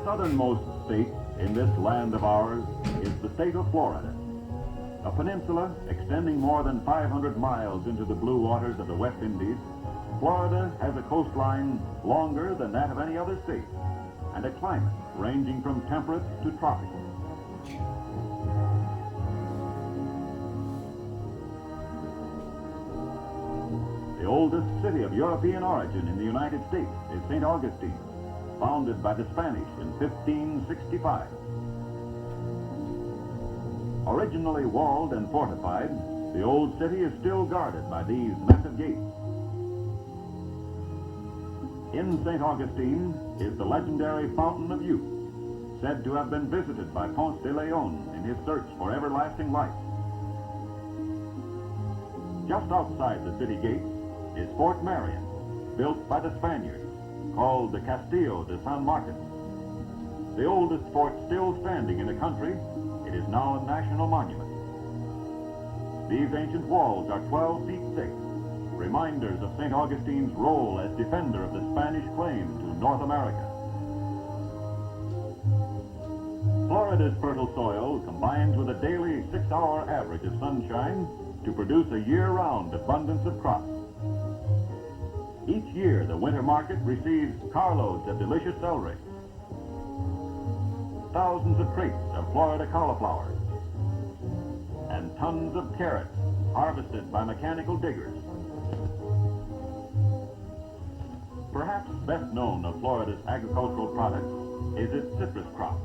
southernmost state in this land of ours is the state of Florida. A peninsula extending more than 500 miles into the blue waters of the West Indies, Florida has a coastline longer than that of any other state and a climate ranging from temperate to tropical. The oldest city of European origin in the United States is St. Augustine, founded by the Spanish in 1565. Originally walled and fortified, the old city is still guarded by these massive gates. In St. Augustine is the legendary Fountain of Youth, said to have been visited by Ponce de Leon in his search for everlasting life. Just outside the city gates is Fort Marion, built by the Spaniards, called the Castillo de San Martin. The oldest fort still standing in the country, it is now a national monument. These ancient walls are 12 feet thick, reminders of St. Augustine's role as defender of the Spanish claim to North America. Florida's fertile soil combines with a daily 6-hour average of sunshine to produce a year-round abundance of crops. Each year, the winter market receives carloads of delicious celery, thousands of crates of Florida cauliflower, and tons of carrots harvested by mechanical diggers. Perhaps best known of Florida's agricultural products is its citrus crop.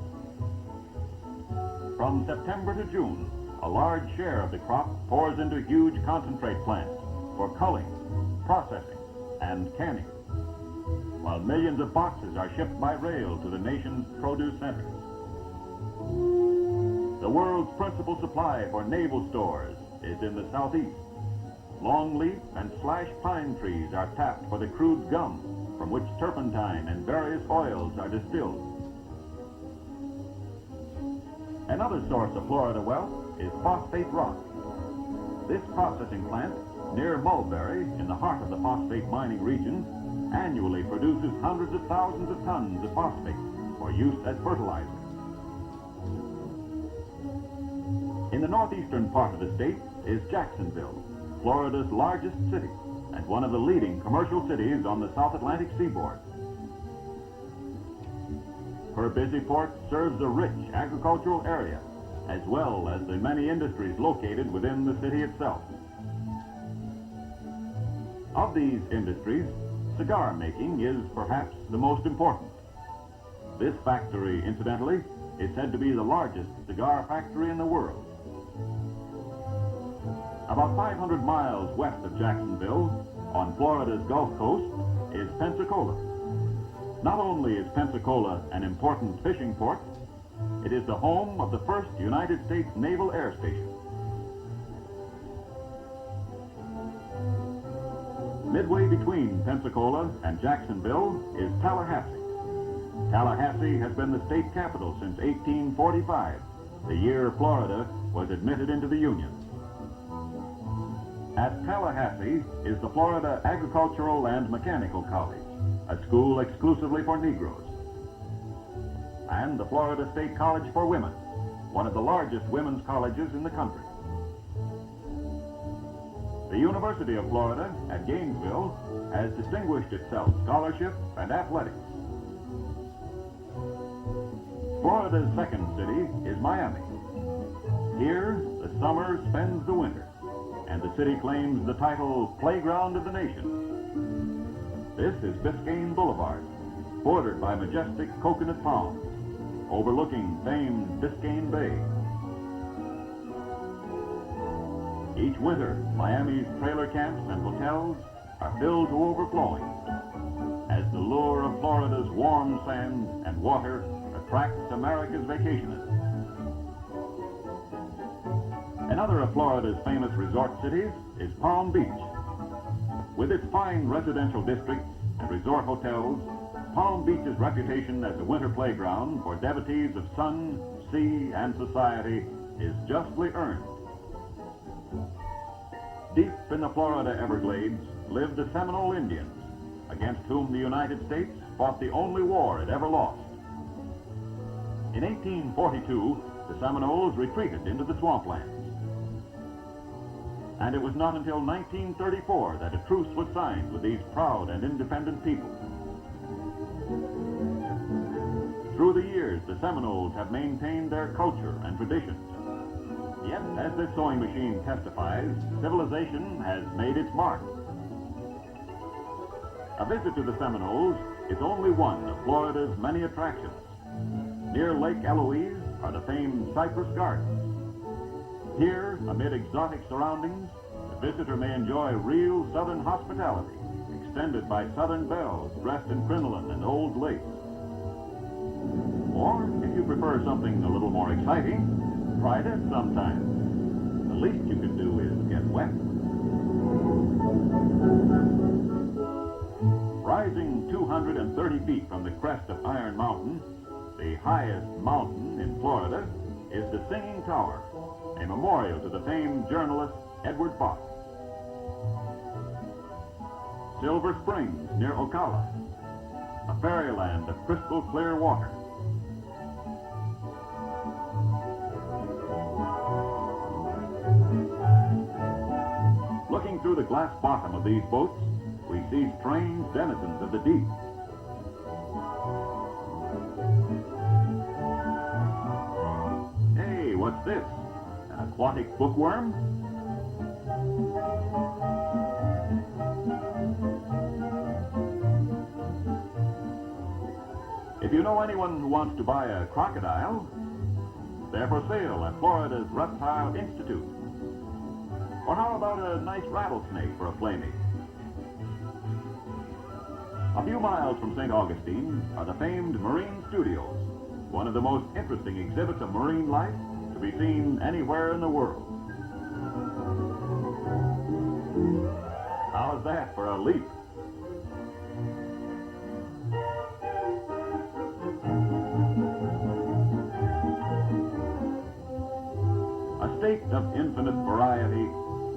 From September to June, a large share of the crop pours into huge concentrate plants for culling, processing, and canning, while millions of boxes are shipped by rail to the nation's produce centers. The world's principal supply for naval stores is in the southeast. Longleaf and slash pine trees are tapped for the crude gum from which turpentine and various oils are distilled. Another source of Florida wealth is phosphate rock. This processing plant near Mulberry, in the heart of the phosphate mining region, annually produces hundreds of thousands of tons of phosphate for use as fertilizer. In the northeastern part of the state is Jacksonville, Florida's largest city and one of the leading commercial cities on the South Atlantic seaboard. Her busy port serves a rich agricultural area, as well as the many industries located within the city itself. Of these industries, cigar making is perhaps the most important. This factory, incidentally, is said to be the largest cigar factory in the world. About 500 miles west of Jacksonville, on Florida's Gulf Coast, is Pensacola. Not only is Pensacola an important fishing port, it is the home of the first United States Naval Air Station. Midway between Pensacola and Jacksonville is Tallahassee. Tallahassee has been the state capital since 1845, the year Florida was admitted into the Union. At Tallahassee is the Florida Agricultural and Mechanical College, a school exclusively for Negroes, and the Florida State College for Women, one of the largest women's colleges in the country. The University of Florida at Gainesville has distinguished itself scholarship and athletics. Florida's second city is Miami. Here, the summer spends the winter, and the city claims the title Playground of the Nation. This is Biscayne Boulevard, bordered by majestic coconut palms, overlooking famed Biscayne Bay. Each winter, Miami's trailer camps and hotels are filled to overflowing as the lure of Florida's warm sands and water attracts America's vacationists. Another of Florida's famous resort cities is Palm Beach. With its fine residential districts and resort hotels, Palm Beach's reputation as a winter playground for devotees of sun, sea, and society is justly earned. Deep in the Florida Everglades live the Seminole Indians, against whom the United States fought the only war it ever lost. In 1842, the Seminoles retreated into the swamplands. And it was not until 1934 that a truce was signed with these proud and independent people. Through the years, the Seminoles have maintained their culture and traditions. Yet, as this sewing machine testifies, civilization has made its mark. A visit to the Seminoles is only one of Florida's many attractions. Near Lake Eloise are the famed Cypress Gardens. Here, amid exotic surroundings, the visitor may enjoy real Southern hospitality, extended by Southern belles dressed in crinoline and old lace. Or, if you prefer something a little more exciting, try this sometime. The least you can do is get wet. Rising 230 feet from the crest of Iron Mountain, the highest mountain in Florida, is the Singing Tower, a memorial to the famed journalist Edward Bok. Silver Springs near Ocala, a fairyland of crystal clear water. Looking through the glass bottom of these boats, we see strange denizens of the deep. Hey, what's this? An aquatic bookworm? If you know anyone who wants to buy a crocodile, they're for sale at Florida's Reptile Institute. Or how about a nice rattlesnake for a playmate? A few miles from St. Augustine are the famed Marine Studios, one of the most interesting exhibits of marine life to be seen anywhere in the world. How's that for a leap? A state of infinite variety,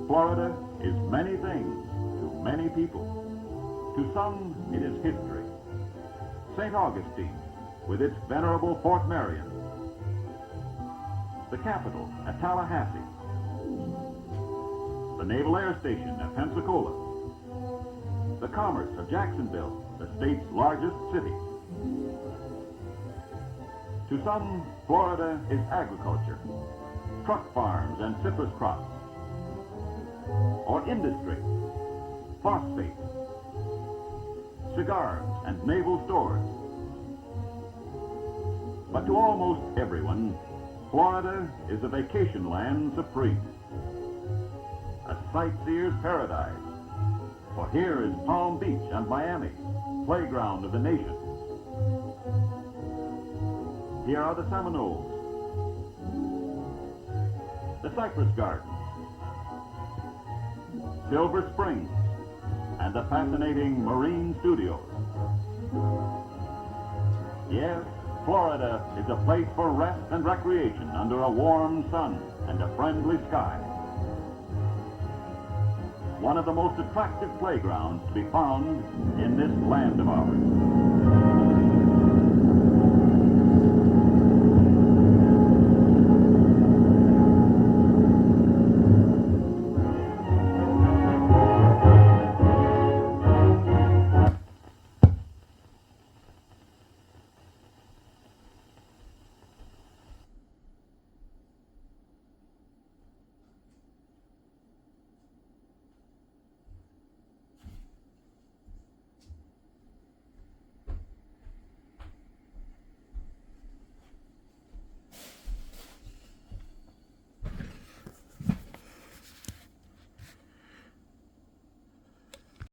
Florida is many things to many people. To some, it is history. St. Augustine, with its venerable Fort Marion. The capital at Tallahassee. The Naval Air Station at Pensacola. The commerce of Jacksonville, the state's largest city. To some, Florida is agriculture, truck farms and citrus crops. Or industry, phosphate, cigars and naval stores. But to almost everyone, Florida is a vacation land supreme. A sightseer's paradise. For here is Palm Beach and Miami, playground of the nation. Here are the Seminoles, the Cypress Gardens, Silver Springs, and the fascinating Marine Studios. Yes, Florida is a place for rest and recreation under a warm sun and a friendly sky. One of the most attractive playgrounds to be found in this land of ours.